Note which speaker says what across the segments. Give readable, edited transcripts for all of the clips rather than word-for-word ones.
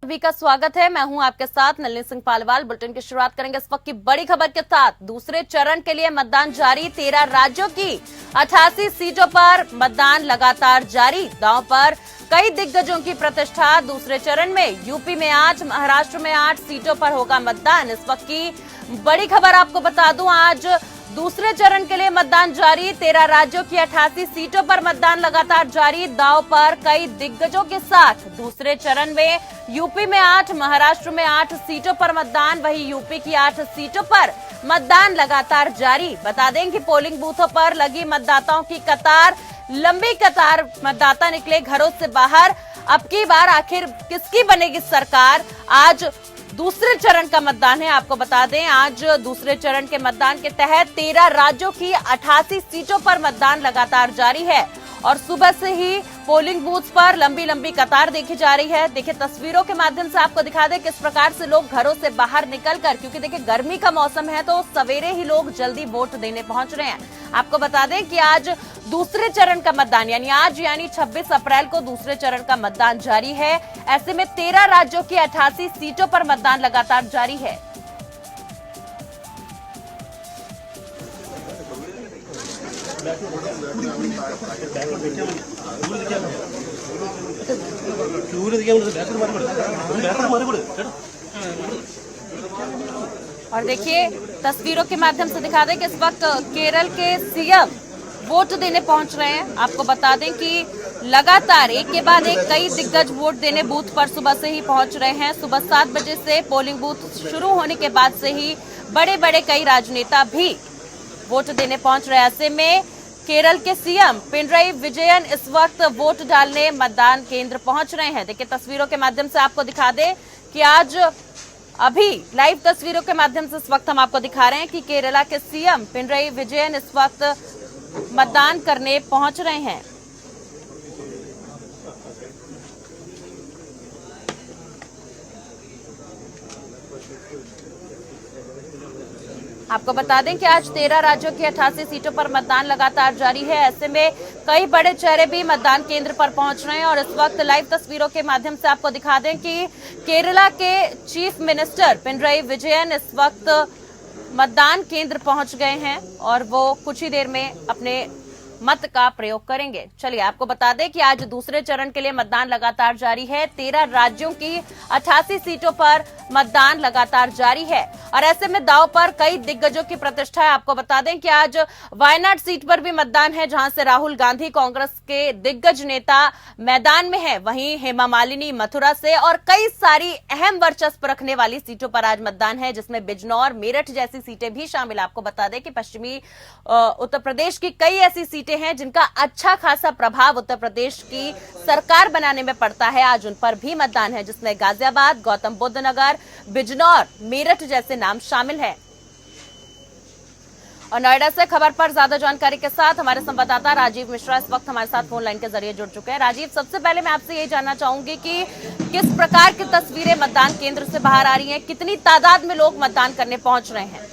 Speaker 1: सभी का स्वागत है। मैं हूं आपके साथ नलिनी सिंह पालवाल। बुलेटिन की शुरुआत करेंगे इस वक्त की बड़ी खबर के साथ। दूसरे चरण के लिए मतदान जारी। 13 राज्यों की 88 सीटों पर मतदान लगातार जारी। दांव पर कई दिग्गजों की प्रतिष्ठा। दूसरे चरण में यूपी में 8, महाराष्ट्र में 8 सीटों पर होगा मतदान। इस वक्त की बड़ी खबर आपको बता दूं, आज दूसरे चरण के लिए मतदान जारी। 13 राज्यों की 88 सीटों पर मतदान लगातार जारी। दांव पर कई दिग्गजों के साथ दूसरे चरण में यूपी में 8, महाराष्ट्र में 8 सीटों पर मतदान। वहीं यूपी की 8 सीटों पर मतदान लगातार जारी। बता दें कि पोलिंग बूथों पर लगी मतदाताओं की कतार, लंबी कतार। मतदाता निकले घरों से बाहर। अब की बार आखिर किसकी बनेगी सरकार? आज दूसरे चरण का मतदान है। आपको बता दें, आज दूसरे चरण के मतदान के तहत 13 राज्यों की 88 सीटों पर मतदान लगातार जारी है और सुबह से ही पोलिंग बूथ पर लंबी लंबी कतार देखी जा रही है। देखिए, तस्वीरों के माध्यम से आपको दिखा दें किस प्रकार से लोग घरों से बाहर निकलकर, क्योंकि देखिए गर्मी का मौसम है तो सवेरे ही लोग जल्दी वोट देने पहुंच रहे हैं। आपको बता दें कि आज दूसरे चरण का मतदान यानी 26 अप्रैल को दूसरे चरण का मतदान जारी है। ऐसे में 13 राज्यों की 88 सीटों पर मतदान लगातार जारी है। और देखिए, तस्वीरों के माध्यम से दिखा दें कि इस वक्त केरल के सीएम वोट देने पहुंच रहे हैं। आपको बता दें कि लगातार एक के बाद एक कई दिग्गज वोट देने बूथ पर सुबह से ही पहुंच रहे हैं। सुबह 7 बजे से पोलिंग बूथ शुरू होने के बाद से ही बड़े बड़े कई राजनेता भी वोट देने पहुंच रहे हैं। ऐसे में केरल के सीएम पिनराई विजयन इस वक्त वोट डालने मतदान केंद्र पहुंच रहे हैं। देखिए, तस्वीरों के माध्यम से आपको दिखा दें कि आज अभी लाइव तस्वीरों के माध्यम से इस वक्त हम आपको दिखा रहे हैं कि केरला के सीएम पिनराई विजयन इस वक्त मतदान करने पहुंच रहे हैं। आपको बता दें कि आज 13 राज्यों की 88 सीटों पर मतदान लगातार जारी है। ऐसे में कई बड़े चेहरे भी मतदान केंद्र पर पहुंच रहे हैं और इस वक्त लाइव तस्वीरों के माध्यम से आपको दिखा दें कि केरला के चीफ मिनिस्टर पिनराई विजयन इस वक्त मतदान केंद्र पहुंच गए हैं और वो कुछ ही देर में अपने मत का प्रयोग करेंगे। चलिए, आपको बता दें कि आज दूसरे चरण के लिए मतदान लगातार जारी है। 13 राज्यों की 88 सीटों पर मतदान लगातार जारी है और ऐसे में दांव पर कई दिग्गजों की प्रतिष्ठा है। आपको बता दें कि आज वायनाड सीट पर भी मतदान है, जहां से राहुल गांधी कांग्रेस के दिग्गज नेता मैदान में है। वहीं हेमा मालिनी मथुरा से और कई सारी अहम वर्चस्व रखने वाली सीटों पर आज मतदान है, जिसमें बिजनौर, मेरठ जैसी सीटें भी शामिल। आपको बता दें कि पश्चिमी उत्तर प्रदेश की कई ऐसी सीटें हैं जिनका अच्छा खासा प्रभाव उत्तर प्रदेश की सरकार बनाने में पड़ता है। आज उन पर भी मतदान है, जिसमें गाजियाबाद, गौतम बुद्ध नगर, बिजनौर, मेरठ जैसे नाम शामिल हैं। और नोएडा से खबर पर ज्यादा जानकारी के साथ हमारे संवाददाता राजीव मिश्रा इस वक्त हमारे साथ फोन लाइन के जरिए जुड़ चुके हैं। राजीव, सबसे पहले मैं आपसे यही जानना चाहूंगी कि किस प्रकार की तस्वीरें मतदान केंद्र से बाहर आ रही हैं, कितनी तादाद में लोग मतदान करने पहुंच रहे हैं?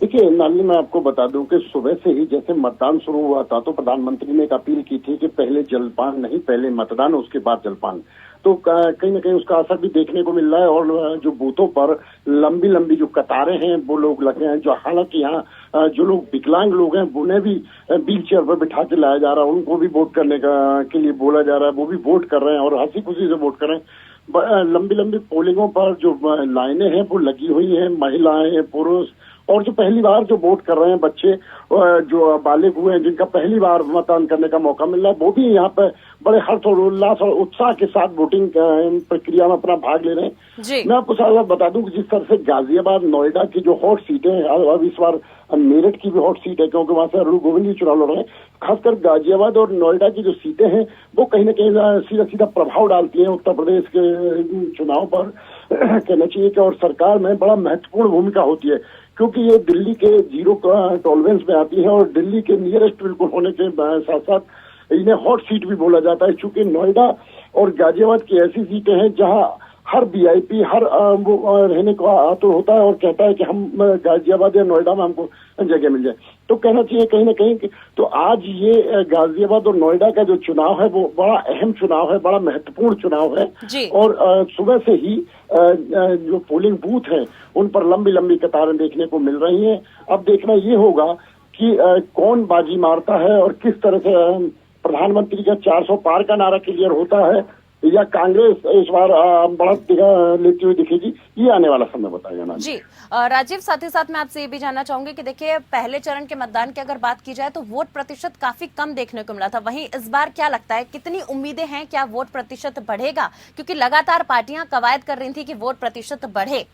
Speaker 2: देखिए नाली, मैं आपको बता दूं कि सुबह से ही जैसे मतदान शुरू हुआ था तो प्रधानमंत्री ने एक अपील की थी कि पहले जलपान नहीं, पहले मतदान उसके बाद जलपान। तो कहीं ना कहीं उसका असर भी देखने को मिल रहा है और जो बूथों पर लंबी लंबी जो कतारें हैं वो लोग लगे हैं। जो हालांकि यहाँ जो लोग विकलांग लोग हैं उन्हें भी व्हील चेयर पर बिठा के लाया जा रहा है, उनको भी वोट करने के लिए बोला जा रहा है, वो भी वोट कर रहे हैं और हंसी खुशी से वोट कर रहे हैं। लंबी लंबी पोलिंगों पर जो लाइनें हैं वो लगी हुई हैं, महिलाएं हैं, पुरुष और जो पहली बार जो वोट कर रहे हैं बच्चे, जो बालिग हुए हैं जिनका पहली बार मतदान करने का मौका मिल रहा है, वो भी यहाँ पे बड़े हर्ष और उल्लास और उत्साह के साथ वोटिंग प्रक्रिया में अपना भाग ले रहे हैं। मैं आपको साथ बता दूं कि जिस तरह से गाजियाबाद, नोएडा की जो हॉट सीटें हैं, अब इस बार मेरठ की भी हॉट सीट है क्योंकि वहां से अरुण गोविंद जी चुनाव लड़ रहे हैं। खासकर गाजियाबाद और नोएडा की जो सीटें हैं वो कहीं ना कहीं सीधा सीधा प्रभाव डालती हैं उत्तर प्रदेश के चुनाव पर। कहना चाहिए कि और सरकार में बड़ा महत्वपूर्ण भूमिका होती है क्योंकि ये दिल्ली के जीरो टॉलरेंस में आती है और दिल्ली के नियरेस्ट बिल्कुल होने के साथ साथ इन्हें हॉट सीट भी बोला जाता है, चूंकि नोएडा और गाजियाबाद की ऐसी सीटें हैं जहां हर वीआईपी हर वो रहने को आतुर होता है और कहता है कि हम गाजियाबाद या नोएडा में हमको जगह मिल जाए। तो कहना चाहिए कहीं ना कहीं कि तो आज ये गाजियाबाद और नोएडा का जो चुनाव है वो बड़ा अहम चुनाव है, बड़ा महत्वपूर्ण चुनाव है। और सुबह से ही जो पोलिंग बूथ है उन पर लंबी लंबी कतारें देखने को मिल रही हैं। अब देखना ये होगा कि कौन बाजी मारता है और किस तरह से प्रधानमंत्री का 400 पार का नारा क्लियर होता है या कांग्रेस इस बार बढ़त लेती हुई दिखेगी, ये आने वाला समय बताएगा ना
Speaker 1: जी। राजीव, साथ ही साथ मैं आपसे ये भी जानना चाहूंगी कि देखिए पहले चरण के मतदान की अगर बात की जाए तो वोट प्रतिशत काफी कम देखने को मिला था, वहीं इस बार क्या लगता है कितनी उम्मीदें हैं, क्या वोट प्रतिशत बढ़ेगा? क्योंकि लगातार पार्टियां कवायद कर रही थी कि वोट प्रतिशत बढ़े।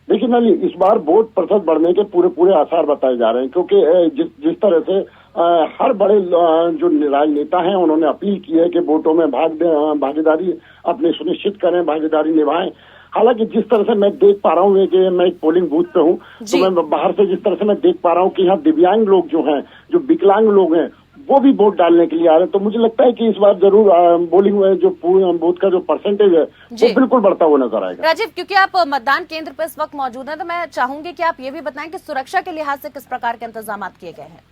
Speaker 2: देखिए नली, इस बार वोट प्रतिशत बढ़ने के पूरे आसार बताए जा रहे हैं, क्योंकि जिस तरह से हर बड़े जो राजनेता हैं उन्होंने अपील की है कि वोटों में भागीदारी अपनी सुनिश्चित करें, भागीदारी निभाएं। हालांकि जिस तरह से मैं देख पा रहा हूँ कि मैं एक पोलिंग बूथ पे हूँ, तो मैं बाहर से जिस तरह से मैं देख पा रहा हूँ कि यहाँ दिव्यांग लोग जो हैं, जो विकलांग लोग हैं, वो भी वोट डालने के लिए आ रहे हैं। तो मुझे लगता है कि इस बार जरूर पोलिंग जो बूथ का जो परसेंटेज है वो बिल्कुल बढ़ता हुआ नजर आएगा।
Speaker 1: राजीव, क्योंकि आप मतदान केंद्र पर इस वक्त मौजूद हैं, तो मैं चाहूंगी कि आप ये भी बताएं कि सुरक्षा के लिहाज से किस प्रकार के इंतजाम किए गए हैं।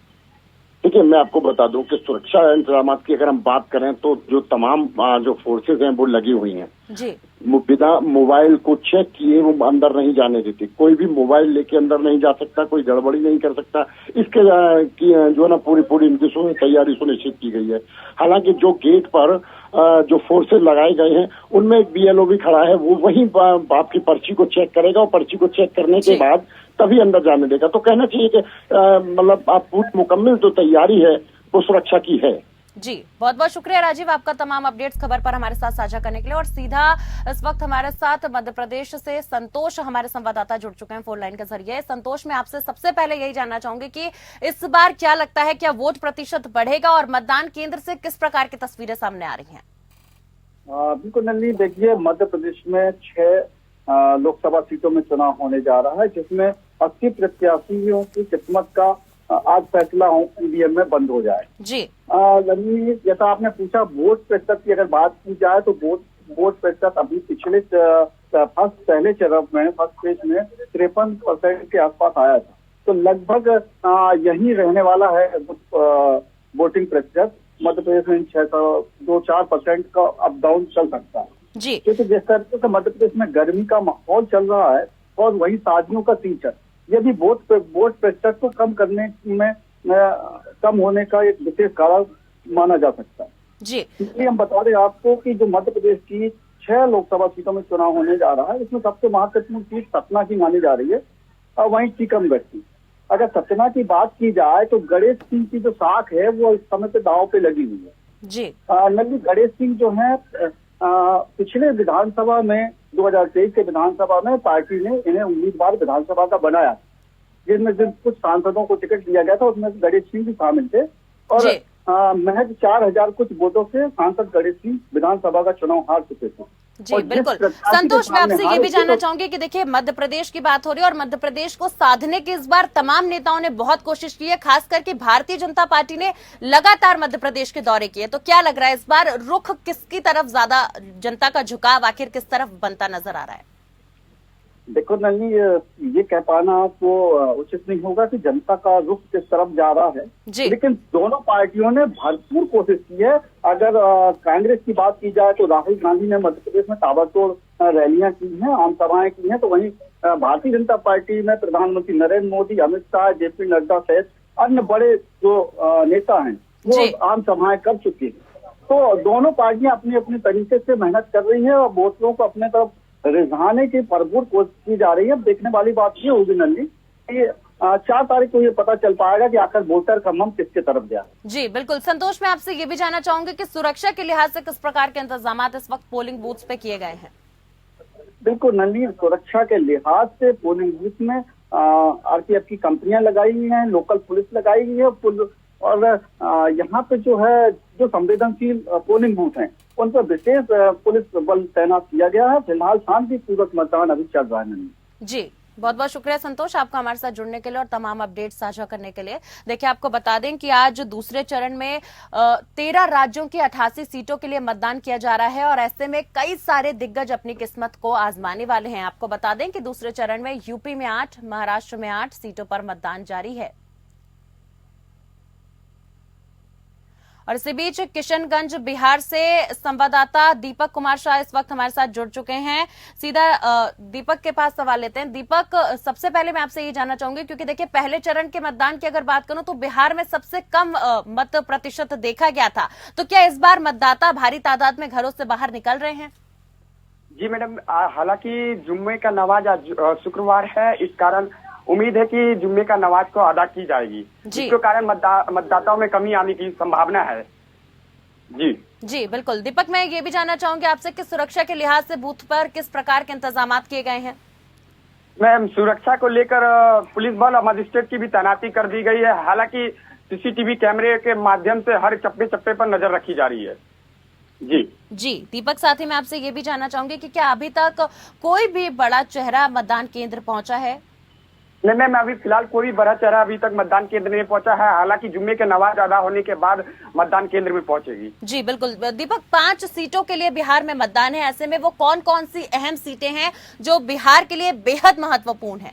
Speaker 2: देखिए, मैं आपको बता दूं कि सुरक्षा इंतजाम की अगर हम बात करें तो जो तमाम जो फोर्सेज हैं वो लगी हुई हैं
Speaker 1: जी।
Speaker 2: बिना मोबाइल को चेक किए वो अंदर नहीं जाने देती। कोई भी मोबाइल लेके अंदर नहीं जा सकता, कोई गड़बड़ी नहीं कर सकता। इसके जो है ना पूरी इनकी तैयारी सुनिश्चित की गई है। हालांकि जो गेट पर जो फोर्सेज लगाए गए हैं उनमें एक बीएलओ भी खड़ा है, वो वहीं आपकी पर्ची को चेक करेगा और पर्ची को चेक करने के बाद तभी अंदर जाने देगा। तो कहना चाहिए कि मतलब आप पूरी मुकम्मल जो तैयारी है वो सुरक्षा की है।
Speaker 1: जी, बहुत बहुत शुक्रिया राजीव, आपका तमाम अपडेट्स खबर पर हमारे साथ साझा करने के लिए। और सीधा इस वक्त हमारे साथ मध्य प्रदेश से संतोष हमारे संवाददाता जुड़ चुके हैं फोन लाइन के जरिए। संतोष, मैं आपसे सबसे पहले यही जानना चाहूंगी कि इस बार क्या लगता है, क्या वोट प्रतिशत बढ़ेगा और मतदान केंद्र से किस प्रकार की तस्वीरें सामने आ रही हैं?
Speaker 3: बिल्कुल नलिनी, देखिए मध्य प्रदेश में 6 लोकसभा सीटों में चुनाव होने जा रहा है, जिसमें 80 प्रत्याशियों की किस्मत का आज फैसला ईवीएम में बंद हो जाए जी। जैसा आपने पूछा वोट प्रतिशत की अगर बात की जाए तो वोट प्रतिशत अभी पिछले पहले चरण में फर्स्ट फेज में 53% के आसपास आया था। तो लगभग यही रहने वाला है वोटिंग प्रतिशत। मध्य प्रदेश में 2-4% का अप डाउन चल सकता है जी। क्योंकि जिस तरह से मध्य प्रदेश में गर्मी का माहौल चल रहा है और वही शादियों का सीजन, यदि वोट प्रतिशत को कम करने में कम होने का एक विशेष कारण माना जा सकता है जी। इसलिए हम बता दें आपको कि जो मध्य प्रदेश की 6 लोकसभा सीटों में चुनाव होने जा रहा है, इसमें सबसे महत्वपूर्ण सीट सतना की मानी जा रही है और वहीं टीकमगढ़ की। अगर सतना की बात की जाए तो गणेश सिंह की जो साख है वो इस समय पे दांव पे लगी हुई है जी। नली गणेश सिंह जो है पिछले विधानसभा में 2023 के विधानसभा में पार्टी ने इन्हें उम्मीदवार विधानसभा का बनाया, जिनमें जिन कुछ सांसदों को टिकट दिया गया था उसमें गणेश सिंह भी शामिल थे और महज 4000 कुछ वोटों से सांसद गणेश सिंह विधानसभा का चुनाव हार चुके थे जी। बिल्कुल
Speaker 1: संतोष, मैं आपसे ये भी जानना चाहूंगी कि देखिए मध्य प्रदेश की बात हो रही है और मध्य प्रदेश को साधने की इस बार तमाम नेताओं ने बहुत कोशिश की है, खास करके भारतीय जनता पार्टी ने लगातार मध्य प्रदेश के दौरे किए। तो क्या लग रहा है इस बार रुख किसकी तरफ ज्यादा, जनता का झुकाव आखिर किस तरफ बनता नजर आ रहा है?
Speaker 3: देखो नलिनी, ये कह पाना आपको उचित नहीं होगा कि जनता का रुख किस तरफ जा रहा है जी। लेकिन दोनों पार्टियों ने भरपूर कोशिश की है। अगर कांग्रेस की बात की जाए तो राहुल गांधी ने मध्य प्रदेश में ताबड़तोड़ रैलियां की हैं, आम सभाएं की हैं, तो वहीं भारतीय जनता पार्टी में प्रधानमंत्री नरेंद्र मोदी, अमित शाह, जेपी नड्डा सहित अन्य बड़े जो नेता हैं वो आम सभाएं कर चुके हैं। तो दोनों पार्टियां अपनी अपनी तरीके से मेहनत कर रही है और वोटरों को अपने तरफ रिझाने की भरपूर कोशिश की जा रही है। देखने वाली बात ये होगी नंदी कि 4 तारीख को ये पता चल पाएगा कि आखिर वोटर का मन किसके तरफ गया
Speaker 1: जी। बिल्कुल संतोष, मैं आपसे ये भी जानना चाहूंगी कि सुरक्षा के लिहाज से किस प्रकार के इंतजाम इस वक्त पोलिंग बूथ पे किए गए हैं?
Speaker 3: बिल्कुल नंदी, सुरक्षा के लिहाज से पोलिंग बूथ में आरपीएफ की कंपनियां लगाई हुई हैं, लोकल पुलिस लगाई हुई है और यहाँ पे जो है जो संवेदनशील पोलिंग बूथ हैं उन पर विशेष पुलिस बल तैनात किया गया है। फिलहाल शांतिपूर्वक मतदान अभी चल रहा है
Speaker 1: जी। बहुत बहुत शुक्रिया संतोष, आपका हमारे साथ जुड़ने के लिए और तमाम अपडेट साझा करने के लिए। देखिए, आपको बता दें कि आज दूसरे चरण में 13 राज्यों की 88 सीटों के लिए मतदान किया जा रहा है और ऐसे में कई सारे दिग्गज अपनी किस्मत को आजमाने वाले हैं। आपको बता दें कि दूसरे चरण में यूपी में 8, महाराष्ट्र में 8 सीटों पर मतदान जारी है। और इसी बीच किशनगंज बिहार से संवाददाता दीपक कुमार शाह इस वक्त हमारे साथ जुड़ चुके हैं। सीधा दीपक के पास सवाल लेते हैं। दीपक, सबसे पहले मैं आपसे ये जानना चाहूंगी, क्योंकि देखिए पहले चरण के मतदान की अगर बात करूं तो बिहार में सबसे कम मत प्रतिशत देखा गया था, तो क्या इस बार मतदाता भारी तादाद में घरों से बाहर निकल रहे हैं?
Speaker 4: जी मैडम, हालांकि जुम्मे का नमाज आज शुक्रवार है, इस कारण उम्मीद है कि जुम्मे का नमाज को अदा की जाएगी, जिसके कारण मतदाताओं में कमी आने की संभावना है। जी
Speaker 1: बिल्कुल। दीपक, मैं ये भी जानना चाहूंगी आपसे कि सुरक्षा के लिहाज से बूथ पर किस प्रकार के इंतजाम किए गए हैं?
Speaker 4: मैम, सुरक्षा को लेकर पुलिस बल और मजिस्ट्रेट की भी तैनाती कर दी गई है। हालांकि सीसीटीवी कैमरे के माध्यम से हर चप्पे चप्पे पर नजर रखी जा रही है। जी
Speaker 1: दीपक, साथ ही मैं आपसे ये भी जानना चाहूंगी कि क्या अभी तक कोई भी बड़ा चेहरा मतदान केंद्र पहुंचा है?
Speaker 4: नहीं मैम, अभी फिलहाल कोई बड़ा चेहरा अभी तक मतदान केंद्र नहीं पहुंचा है। हालांकि जुम्मे के नमाज अदा होने के बाद मतदान केंद्र में पहुंचेगी।
Speaker 1: जी बिल्कुल। दीपक, 5 सीटों के लिए बिहार में मतदान है, ऐसे में वो कौन कौन सी अहम सीटें हैं जो बिहार के लिए बेहद महत्वपूर्ण है?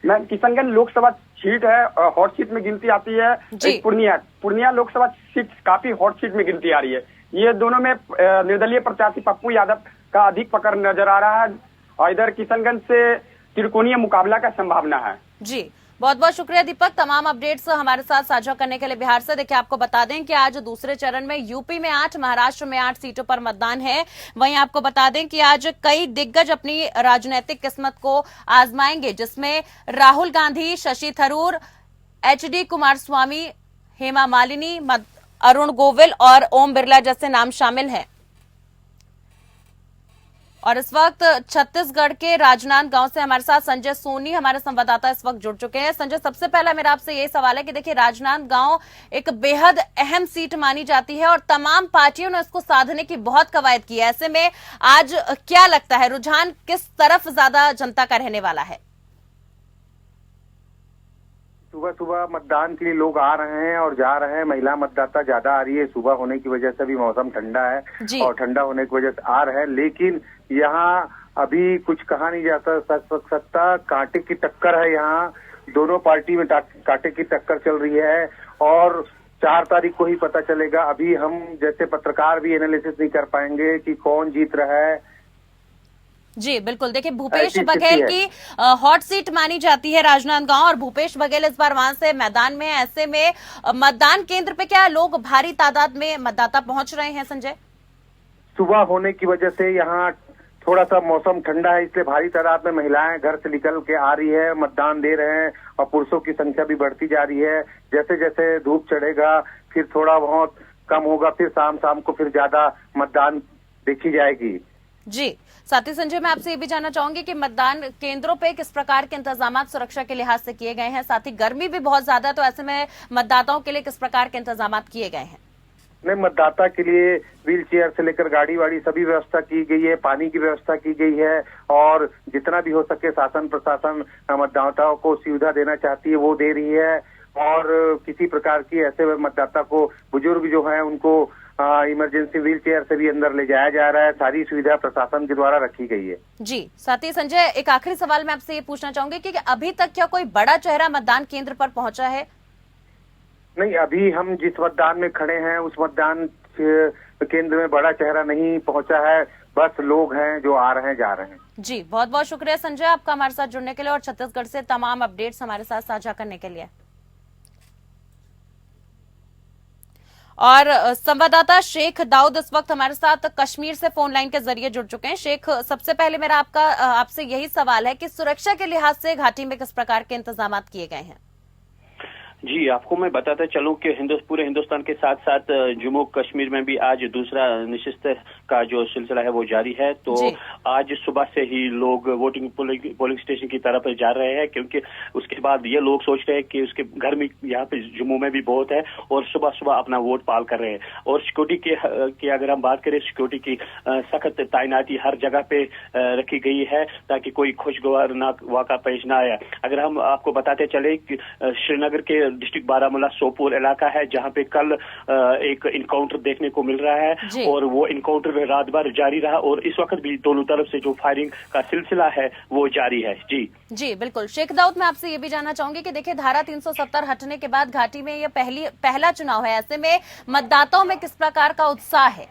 Speaker 4: मैम, किशनगंज लोकसभा सीट है, हॉट सीट में गिनती आती है। पूर्णिया लोकसभा सीट काफी हॉट सीट में गिनती आ रही है। ये दोनों में निर्दलीय प्रत्याशी पप्पू यादव का अधिक पकड़ नजर आ रहा है और इधर किशनगंज से त्रिकोणीय मुकाबला का संभावना है।
Speaker 1: जी बहुत बहुत शुक्रिया दीपक, तमाम अपडेट्स हमारे साथ साझा करने के लिए बिहार से। देखिए, आपको बता दें कि आज दूसरे चरण में यूपी में 8, महाराष्ट्र में 8 सीटों पर मतदान है। वहीं आपको बता दें कि आज कई दिग्गज अपनी राजनीतिक किस्मत को आजमाएंगे, जिसमें राहुल गांधी, शशि थरूर, HD कुमारस्वामी, हेमा मालिनी, अरुण गोविल और ओम बिरला जैसे नाम शामिल हैं। और इस वक्त छत्तीसगढ़ के राजनांदगांव से हमारे साथ संजय सोनी हमारे संवाददाता इस वक्त जुड़ चुके हैं। संजय, सबसे पहला मेरा आपसे ये सवाल है कि देखिए राजनांदगांव एक बेहद अहम सीट मानी जाती है और तमाम पार्टियों ने इसको साधने की बहुत कवायद की है। ऐसे में आज क्या लगता है, रुझान किस तरफ ज्यादा जनता का रहने वाला है?
Speaker 5: सुबह सुबह मतदान के लिए लोग आ रहे हैं और जा रहे हैं। महिला मतदाता ज्यादा आ रही है, सुबह होने की वजह से भी मौसम ठंडा है और ठंडा होने की वजह से आ रहे हैं। लेकिन यहाँ अभी कुछ कहा नहीं जाता सकता, कांटे की टक्कर है। यहाँ दोनों पार्टी में कांटे की टक्कर चल रही है और 4 तारीख को ही पता चलेगा। अभी हम जैसे पत्रकार भी एनालिसिस नहीं कर पाएंगे कि कौन जीत रहा है।
Speaker 1: जी बिल्कुल। देखिए, भूपेश बघेल की हॉट सीट मानी जाती है राजनांदगांव और भूपेश बघेल इस बार वहां से मैदान में। ऐसे में मतदान केंद्र पे क्या लोग भारी तादाद में मतदाता पहुंच रहे हैं? संजय,
Speaker 5: सुबह होने की वजह से यहाँ थोड़ा सा मौसम ठंडा है, इसलिए भारी तादाद में महिलाएं घर से निकल के आ रही है, मतदान दे रहे हैं और पुरुषों की संख्या भी बढ़ती जा रही है। जैसे जैसे धूप चढ़ेगा फिर थोड़ा बहुत कम होगा, फिर शाम को फिर ज्यादा मतदान देखी जाएगी।
Speaker 1: जी, साथ ही संजय, मैं आपसे ये भी जानना चाहूंगी कि मतदान केंद्रों पे किस प्रकार के इंतजाम सुरक्षा के लिहाज से किए गए हैं? साथ ही गर्मी भी बहुत ज्यादा है, तो ऐसे में मतदाताओं के लिए किस प्रकार के इंतजाम किए गए हैं?
Speaker 5: नहीं, मतदाता के लिए व्हील चेयर से लेकर गाड़ी वाड़ी सभी व्यवस्था की गई है, पानी की व्यवस्था की गई है और जितना भी हो सके शासन प्रशासन मतदाताओं को सुविधा देना चाहती है वो दे रही है। और किसी प्रकार की ऐसे मतदाता को, बुजुर्ग जो है उनको इमरजेंसी व्हील चेयर से भी अंदर ले जाया जा रहा है। सारी सुविधा प्रशासन के द्वारा रखी गई है।
Speaker 1: जी, साथ ही संजय, एक आखिरी सवाल मैं आपसे ये पूछना चाहूंगी कि अभी तक क्या कोई बड़ा चेहरा मतदान केंद्र पर पहुंचा है?
Speaker 5: नहीं, अभी हम जिस मतदान में खड़े हैं उस मतदान केंद्र में बड़ा चेहरा नहीं पहुंचा है, बस लोग हैं जो आ रहे हैं जा रहे हैं। जी,
Speaker 1: बहुत बहुत शुक्रिया संजय आपका हमारे साथ जुड़ने के लिए और छत्तीसगढ़ से तमाम अपडेट्स हमारे साथ साझा करने के लिए। और संवाददाता शेख दाऊद इस वक्त हमारे साथ कश्मीर से फोन लाइन के जरिए जुड़ चुके हैं। शेख, सबसे पहले मेरा आपसे यही सवाल है कि सुरक्षा के लिहाज से घाटी में किस प्रकार के इंतजाम किए गए हैं?
Speaker 6: जी, आपको मैं बताता चलूं कि पूरे हिंदुस्तान के साथ साथ जम्मू कश्मीर में भी आज दूसरा निशिस्त का जो सिलसिला है वो जारी है। तो आज सुबह से ही लोग पोलिंग स्टेशन की तरफ जा रहे हैं, क्योंकि उसके बाद ये लोग सोच रहे हैं कि उसके गर्मी यहाँ पे जम्मू में भी बहुत है और सुबह सुबह अपना वोट पाल कर रहे हैं। और सिक्योरिटी की अगर हम बात करें, सिक्योरिटी की सख्त तैनाती हर जगह पे रखी गई है ताकि कोई खुशगवार वाक़ा पेश ना आया। अगर हम आपको बताते चले कि श्रीनगर के डिस्ट्रिक्ट बारामूला सोपोर इलाका है जहां पे कल एक इनकाउंटर देखने को मिल रहा है और वो इनकाउंटर रात भर जारी रहा और इस वक्त भी दोनों तरफ से जो फायरिंग का सिलसिला है वो जारी है। जी
Speaker 1: बिल्कुल। शेख दाऊद, मैं आपसे ये भी जानना चाहूंगी कि देखिए धारा 370 हटने के बाद घाटी में ये पहला चुनाव है, ऐसे में मतदाताओं में किस प्रकार का उत्साह है?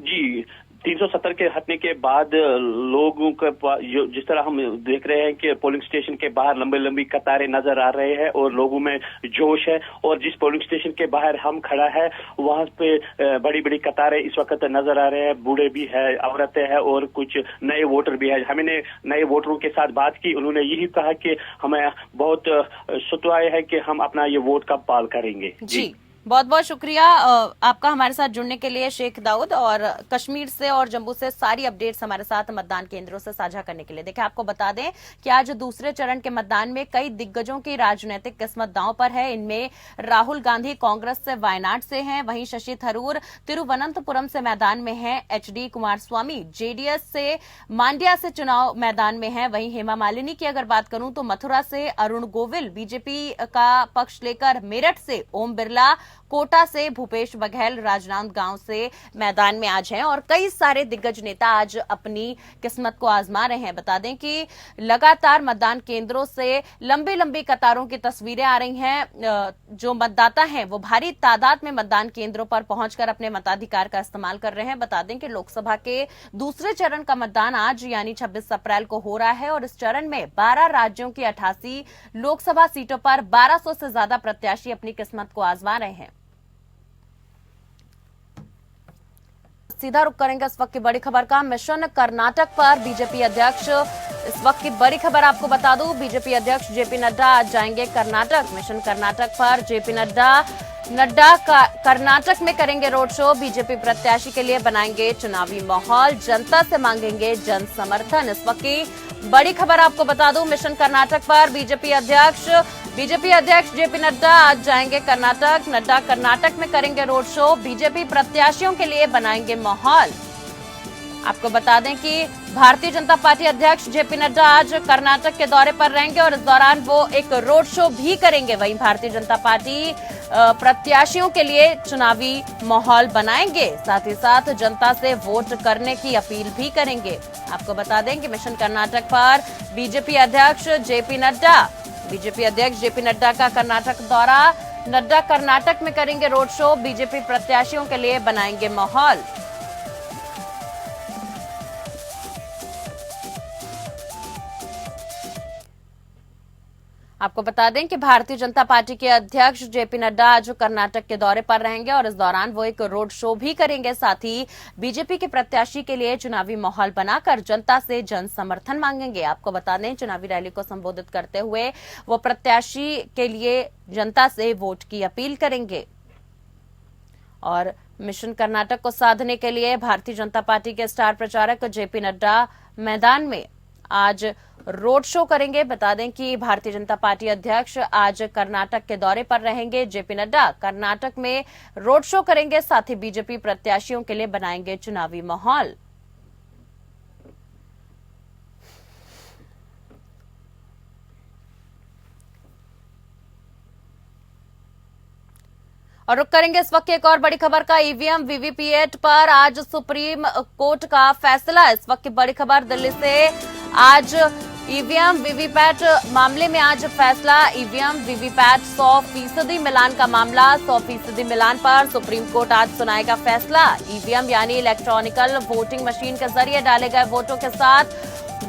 Speaker 6: जी, 370 के हटने के बाद लोगों का जिस तरह हम देख रहे हैं कि पोलिंग स्टेशन के बाहर लंबी लंबी कतारें नजर आ रहे हैं और लोगों में जोश है। और जिस पोलिंग स्टेशन के बाहर हम खड़ा है वहां पे बड़ी बड़ी कतारें इस वक्त नजर आ रहे हैं। बूढ़े भी है, औरतें हैं और कुछ नए वोटर भी है। हमने नए वोटरों के साथ बात की, उन्होंने यही कहा कि हमें बहुत सुतवाए है कि हम अपना ये वोट कब पाल करेंगे।
Speaker 1: जी, बहुत बहुत शुक्रिया आपका हमारे साथ जुड़ने के लिए शेख दाऊद, और कश्मीर से और जम्मू से सारी अपडेट्स हमारे साथ मतदान केंद्रों से साझा करने के लिए। देखिए, आपको बता दें कि आज दूसरे चरण के मतदान में कई दिग्गजों की राजनीतिक किस्मत दांव पर है। इनमें राहुल गांधी कांग्रेस से वायनाड से हैं, वहीं शशि थरूर तिरुवनंतपुरम से मैदान में हैं, एचडी कुमारस्वामी जेडीएस से मांड्या से चुनाव मैदान में है। वहीं हेमा मालिनी की अगर बात करूं तो मथुरा से, अरुण गोविल बीजेपी का पक्ष लेकर मेरठ से, ओम बिरला कोटा से, भूपेश बघेल राजनांदगांव से मैदान में आज हैं और कई सारे दिग्गज नेता आज अपनी किस्मत को आजमा रहे हैं। बता दें कि लगातार मतदान केंद्रों से लंबी लंबी कतारों की तस्वीरें आ रही हैं। जो मतदाता हैं वो भारी तादाद में मतदान केंद्रों पर पहुंचकर अपने मताधिकार का इस्तेमाल कर रहे हैं। बता दें कि लोकसभा के दूसरे चरण का मतदान आज यानी 26 अप्रैल को हो रहा है और इस चरण में 12 राज्यों की 88 लोकसभा सीटों पर 1200 से ज्यादा प्रत्याशी अपनी किस्मत को आजमा रहे हैं। सीधा रुख करेंगे इस वक्त की बड़ी खबर का। मिशन कर्नाटक पर बीजेपी अध्यक्ष, इस वक्त की बड़ी खबर आपको बता दूं, बीजेपी अध्यक्ष जेपी नड्डा आज जाएंगे कर्नाटक। मिशन कर्नाटक पर जेपी नड्डा कर्नाटक में करेंगे रोड शो। बीजेपी प्रत्याशी के लिए बनाएंगे चुनावी माहौल, जनता से मांगेंगे जन समर्थन। इस वक्त की बड़ी खबर आपको बता दूं, मिशन कर्नाटक पर बीजेपी अध्यक्ष जेपी नड्डा आज जाएंगे कर्नाटक। नड्डा कर्नाटक में करेंगे रोड शो, बीजेपी प्रत्याशियों के लिए बनाएंगे माहौल। आपको बता दें कि भारतीय जनता पार्टी अध्यक्ष जेपी नड्डा आज कर्नाटक के दौरे पर रहेंगे और इस दौरान वो एक रोड शो भी करेंगे। वहीं भारतीय जनता पार्टी प्रत्याशियों के लिए चुनावी माहौल बनाएंगे, साथ ही साथ जनता से वोट करने की अपील भी करेंगे। आपको बता दें कि मिशन कर्नाटक पर बीजेपी अध्यक्ष जेपी नड्डा का कर्नाटक दौरा। नड्डा कर्नाटक में करेंगे रोड शो, बीजेपी प्रत्याशियों के लिए बनाएंगे माहौल। आपको बता दें कि भारतीय जनता पार्टी के अध्यक्ष जेपी नड्डा आज कर्नाटक के दौरे पर रहेंगे और इस दौरान वो एक रोड शो भी करेंगे। साथ ही बीजेपी के प्रत्याशी के लिए चुनावी माहौल बनाकर जनता से जन समर्थन मांगेंगे। आपको बता दें, चुनावी रैली को संबोधित करते हुए वो प्रत्याशी के लिए जनता से वोट की अपील करेंगे। और मिशन कर्नाटक को साधने के लिए भारतीय जनता पार्टी के स्टार प्रचारक जेपी नड्डा मैदान में आज रोड शो करेंगे। बता दें कि भारतीय जनता पार्टी अध्यक्ष आज कर्नाटक के दौरे पर रहेंगे। जेपी नड्डा कर्नाटक में रोड शो करेंगे, साथ ही बीजेपी प्रत्याशियों के लिए बनाएंगे चुनावी माहौल। और रुक करेंगे इस वक्त एक और बड़ी खबर का। ईवीएम वीवीपैट पर आज सुप्रीम कोर्ट का फैसला। इस वक्त की बड़ी खबर दिल्ली से, आज ईवीएम वीवीपैट मामले में आज फैसला। ईवीएम वीवीपैट 100% मिलान का मामला, 100% मिलान पर सुप्रीम कोर्ट आज सुनाएगा फैसला। ईवीएम यानी इलेक्ट्रॉनिकल वोटिंग मशीन के जरिए डाले गए वोटों के साथ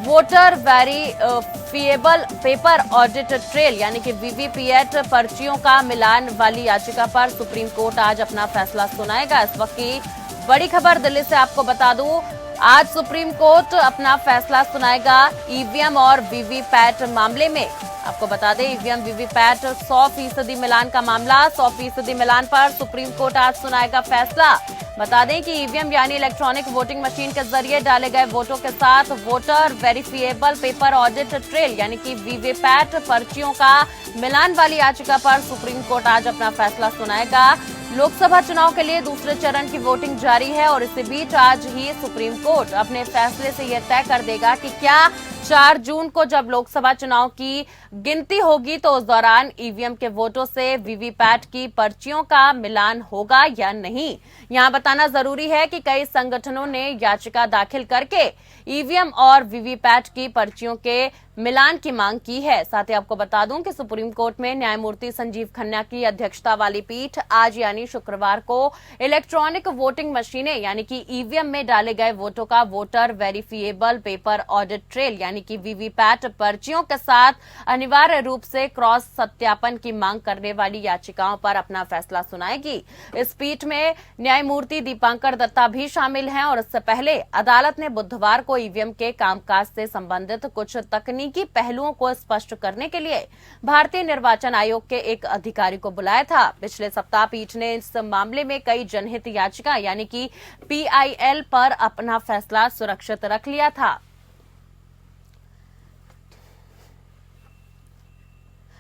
Speaker 1: voter verifiable paper audit trail यानी कि वीवीपैट पर्चियों का मिलान वाली याचिका पर सुप्रीम कोर्ट आज अपना फैसला सुनाएगा। इस वक्त की बड़ी खबर दिल्ली से आपको बता दूं, आज सुप्रीम कोर्ट अपना फैसला सुनाएगा ईवीएम और वीवीपैट मामले में। आपको बता दें ईवीएम वीवीपैट 100% मिलान का मामला, 100% मिलान पर सुप्रीम कोर्ट आज सुनाएगा फैसला। बता दें कि ईवीएम यानी इलेक्ट्रॉनिक वोटिंग मशीन के जरिए डाले गए वोटों के साथ voter verifiable paper audit trail यानी कि वीवीपैट पर्चियों का मिलान वाली याचिका पर सुप्रीम कोर्ट आज अपना फैसला सुनाएगा। लोकसभा चुनाव के लिए दूसरे चरण की वोटिंग जारी है और इसी बीच आज ही सुप्रीम कोर्ट अपने फैसले से यह तय कर देगा कि क्या 4 जून को जब लोकसभा चुनाव की गिनती होगी तो उस दौरान ईवीएम के वोटों से वीवीपैट की पर्चियों का मिलान होगा या नहीं। यहां बताना जरूरी है कि कई संगठनों ने याचिका दाखिल करके ईवीएम और वीवीपैट की पर्चियों के मिलान की मांग की है। साथ ही आपको बता दूं कि सुप्रीम कोर्ट में न्यायमूर्ति संजीव खन्ना की अध्यक्षता वाली पीठ आज यानी शुक्रवार को इलेक्ट्रॉनिक वोटिंग मशीनें यानी कि ईवीएम में डाले गए वोटों का voter verifiable paper audit trail यानी कि वीवीपैट पर्चियों के साथ अनिवार्य रूप से क्रॉस सत्यापन की मांग करने वाली याचिकाओं पर अपना फैसला सुनाएगी। इस पीठ में न्यायमूर्ति दीपांकर दत्ता भी शामिल हैं और इससे पहले अदालत ने बुधवार को ईवीएम के कामकाज से संबंधित कुछ तकनीकी पहलुओं को स्पष्ट करने के लिए भारतीय निर्वाचन आयोग के एक अधिकारी को बुलाया था। पिछले सप्ताह पीठ ने इस मामले में कई जनहित याचिका यानी कि PIL पर अपना फैसला सुरक्षित रख लिया था।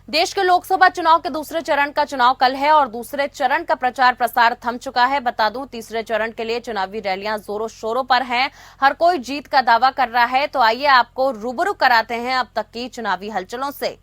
Speaker 1: देश के लोकसभा चुनाव के दूसरे चरण का चुनाव कल है और दूसरे चरण का प्रचार प्रसार थम चुका है। बता दूं तीसरे चरण के लिए चुनावी रैलियां जोरों शोरों पर हैं। हर कोई जीत का दावा कर रहा है। तो आइए आपको रूबरू कराते हैं अब तक की चुनावी हलचलों से।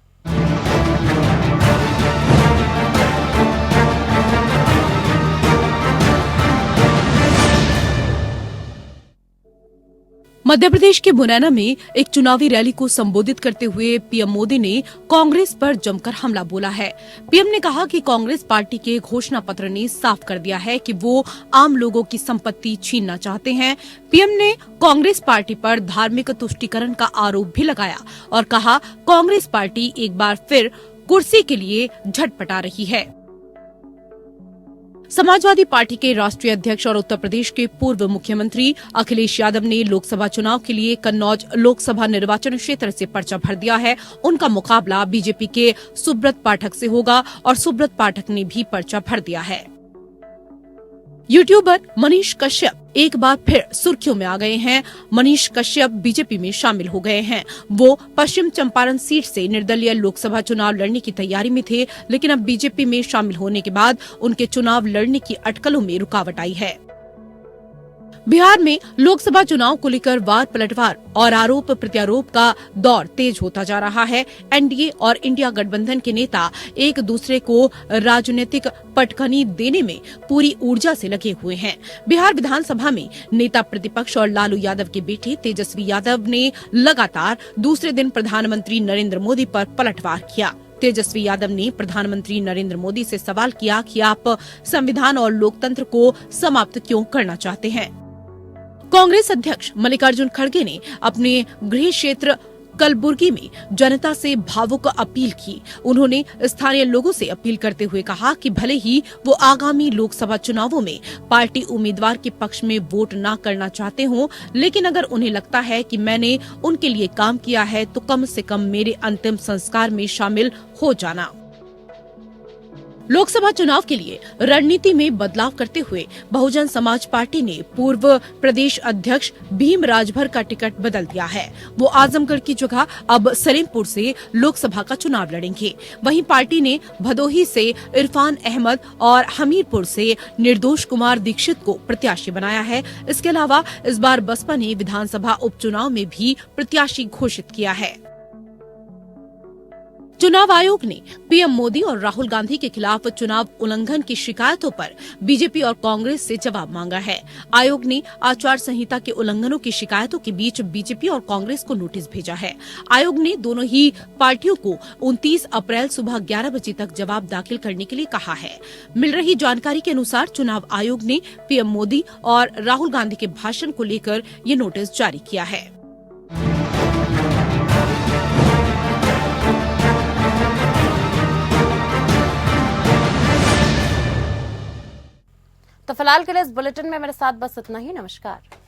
Speaker 7: मध्य प्रदेश के मुरैना में एक चुनावी रैली को संबोधित करते हुए पीएम मोदी ने कांग्रेस पर जमकर हमला बोला है। पीएम ने कहा कि कांग्रेस पार्टी के घोषणा पत्र ने साफ कर दिया है कि वो आम लोगों की संपत्ति छीनना चाहते हैं। पीएम ने कांग्रेस पार्टी पर धार्मिक तुष्टीकरण का आरोप भी लगाया और कहा कांग्रेस पार्टी एक बार फिर कुर्सी के लिए झटपटा रही है। समाजवादी पार्टी के राष्ट्रीय अध्यक्ष और उत्तर प्रदेश के पूर्व मुख्यमंत्री अखिलेश यादव ने लोकसभा चुनाव के लिए कन्नौज लोकसभा निर्वाचन क्षेत्र से पर्चा भर दिया है। उनका मुकाबला बीजेपी के सुब्रत पाठक से होगा और सुब्रत पाठक ने भी पर्चा भर दिया है। यूट्यूबर मनीष कश्यप एक बार फिर सुर्खियों में आ गए हैं। मनीष कश्यप बीजेपी में शामिल हो गए हैं। वो पश्चिम चंपारण सीट से निर्दलीय लोकसभा चुनाव लड़ने की तैयारी में थे, लेकिन अब बीजेपी में शामिल होने के बाद उनके चुनाव लड़ने की अटकलों में रुकावट आई है। बिहार में लोकसभा चुनाव को लेकर वार पलटवार और आरोप प्रत्यारोप का दौर तेज होता जा रहा है। एनडीए और इंडिया गठबंधन के नेता एक दूसरे को राजनीतिक पटखनी देने में पूरी ऊर्जा से लगे हुए हैं। बिहार विधानसभा में नेता प्रतिपक्ष और लालू यादव के बेटे तेजस्वी यादव ने लगातार दूसरे दिन प्रधानमंत्री नरेंद्र मोदी पर पलटवार किया। तेजस्वी यादव ने प्रधानमंत्री नरेंद्र मोदी से सवाल किया कि आप संविधान और लोकतंत्र को समाप्त क्यों करना चाहते हैं। कांग्रेस अध्यक्ष मल्लिकार्जुन खड़गे ने अपने गृह क्षेत्र कलबुर्गी में जनता से भावुक अपील की। उन्होंने स्थानीय लोगों से अपील करते हुए कहा कि भले ही वो आगामी लोकसभा चुनावों में पार्टी उम्मीदवार के पक्ष में वोट न करना चाहते हों, लेकिन अगर उन्हें लगता है कि मैंने उनके लिए काम किया है तो कम से कम मेरे अंतिम संस्कार में शामिल हो जाना। लोकसभा चुनाव के लिए रणनीति में बदलाव करते हुए बहुजन समाज पार्टी ने पूर्व प्रदेश अध्यक्ष भीम राजभर का टिकट बदल दिया है। वो आजमगढ़ की जगह अब सलेमपुर से लोकसभा का चुनाव लड़ेंगे। वहीं पार्टी ने भदोही से इरफान अहमद और हमीरपुर से निर्दोष कुमार दीक्षित को प्रत्याशी बनाया है। इसके अलावा इस बार बसपा ने विधानसभा उपचुनाव में भी प्रत्याशी घोषित किया है। चुनाव आयोग ने पीएम मोदी और राहुल गांधी के खिलाफ चुनाव उल्लंघन की शिकायतों पर बीजेपी और कांग्रेस से जवाब मांगा है। आयोग ने आचार संहिता के उल्लंघनों की शिकायतों के बीच बीजेपी और कांग्रेस को नोटिस भेजा है। आयोग ने दोनों ही पार्टियों को 29 अप्रैल सुबह 11 बजे तक जवाब दाखिल करने के लिए कहा है। मिल रही जानकारी के अनुसार चुनाव आयोग ने पीएम मोदी और राहुल गांधी के भाषण को लेकर ये नोटिस जारी किया है।
Speaker 1: तो फिलहाल के लिए इस बुलेटिन में मेरे साथ बस इतना ही। नमस्कार।